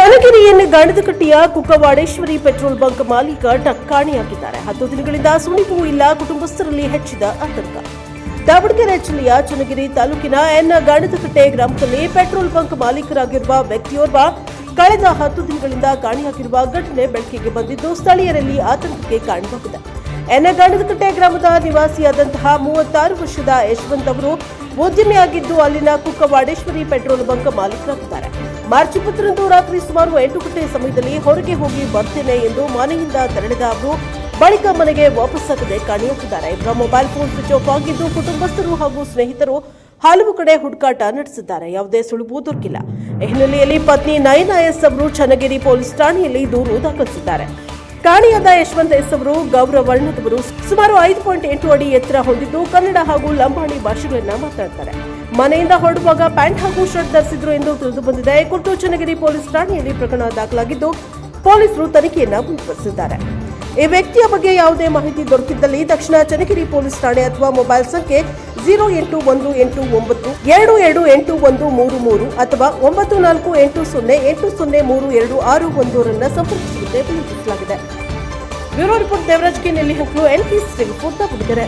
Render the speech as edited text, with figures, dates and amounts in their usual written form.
ಚನ್ನಗಿರಿಯಲ್ಲಿ ಗಾಣದಕಟ್ಟೆಯ ಕುಕ್ಕವಾಡೇಶ್ವರಿ petrol bunk ಮಾಲೀಕ ಕಾಣೆಯಾಗಿದ್ದಾರೆ. 10 ದಿನಗಳಿಂದ ಸುಳಿವು ಇಲ್ಲ. ಕುಟುಂಬಸ್ಥರಲ್ಲಿ ಹೆಚ್ಚಿದ ಆತಂಕ. ದಾವಣಗೆರೆ ಜಿಲ್ಲೆಯ ಚನ್ನಗಿರಿ ತಾಲೂಕಿನ ಗಾಣದಕಟ್ಟೆ ಗ್ರಾಮದಲ್ಲಿ ಪೆಟ್ರೋಲ್ ಬಂಕ್ ಮಾಲೀಕರಾಗಿರುವ ವ್ಯಕ್ತಿಯೋರ್ವ ಕಳೆದ 10 ದಿನಗಳಿಂದ ಕಾಣೆಯಾಗಿರುವ ಘಟನೆ ಬೆಳಕಿಗೆ ಬಂದಿದ್ದು ಸ್ಥಳೀಯರಲ್ಲಿ ಆತಂಕಕ್ಕೆ ಕಾರಣವಾಗಿದೆ. ಗಾಣದಕಟ್ಟೆ ಗ್ರಾಮದ ನಿವಾಸಿಯಾದಂತಹ 36 ವರ್ಷದ ಯಶವಂತ್ ಅವರು ಉದ್ಯಮಿಯಾಗಿದ್ದು ಅಲ್ಲಿನ ಕುಕ್ಕವಾಡೇಶ್ವರಿ ಪೆಟ್ರೋಲ್ ಬಂಕ್ ಮಾಲೀಕರಾಗಿದ್ದಾರೆ. ಮಾರ್ಚ್ 20ರಂದು ರಾತ್ರಿ ಸುಮಾರು 8 ಗಂಟೆ ಸಮಯದಲ್ಲಿ ಹೊರಗೆ ಹೋಗಿ ಬರ್ತೇನೆ ಎಂದು ಮನೆಯಿಂದ ತೆರಳಿದ ಅವರು ಬಳಿಕ ಮನೆಗೆ ವಾಪಸ್ಸಾಗದೆ ಕಾಣೆಯಾಗಿದ್ದಾರೆ. ಇವರ ಮೊಬೈಲ್ ಫೋನ್ ಸ್ವಿಚ್ ಆಫ್ ಆಗಿದ್ದು ಕುಟುಂಬಸ್ಥರು ಹಾಗೂ ಸ್ನೇಹಿತರು ಹಲವು ಕಡೆ ಹುಡುಕಾಟ ನಡೆಸಿದ್ದಾರೆ. ಯಾವುದೇ ಸುಳಿವು ದೊರಕಿಲ್ಲ. ಈ ಹಿನ್ನೆಲೆಯಲ್ಲಿ ಪತ್ನಿ ನಯನಾ ಎಸ್ ಅವರು ಚನ್ನಗಿರಿ ಪೊಲೀಸ್ ಠಾಣೆಯಲ್ಲಿ ದೂರು ದಾಖಲಿಸಿದ್ದಾರೆ. ಕಾಣೆಯಾದ ಯಶವಂತ್ ಎಸ್ ಅವರು ಗೌರ ವರ್ಣದವರು. ಸುಮಾರು 5.8 ಅಡಿ ಎತ್ತರ ಹೊಂದಿದ್ದು ಕನ್ನಡ ಹಾಗೂ ಲಂಬಾಣಿ ಭಾಷೆಗಳನ್ನ ಮಾತನಾಡುತ್ತಾರೆ. ಮನೆಯಿಂದ ಹೊರಡುವಾಗ ಪ್ಯಾಂಟ್ ಹಾಗೂ ಶರ್ಟ್ ಧರಿಸಿದ್ರು ಎಂದು ತಿಳಿದು ಬಂದಿದೆ. ಈ ಕುರಿತು ಚನ್ನಗಿರಿ ಪೊಲೀಸ್ ಠಾಣೆಯಲ್ಲಿ ಪ್ರಕರಣ ದಾಖಲಾಗಿದ್ದು ಪೊಲೀಸರು ತನಿಖೆಯನ್ನ ಮುಂದುವರೆಸಿದ್ದಾರೆ. ಈ ವ್ಯಕ್ತಿಯ ಬಗ್ಗೆ ಯಾವುದೇ ಮಾಹಿತಿ ದೊರಕಿದ್ದಲ್ಲಿ ತಕ್ಷಣ ಚನ್ನಗಿರಿ ಪೊಲೀಸ್ ಠಾಣೆ ಅಥವಾ ಮೊಬೈಲ್ ಸಂಖ್ಯೆ 081892228133 ಅಥವಾ 9480803261 ಸಂಪರ್ಕಿಸುವಂತೆ ವಿನಂತಿಸಲಾಗಿದೆ. Bureau report Devaraj K Nellihanklu, NK TV 4 Davanagere.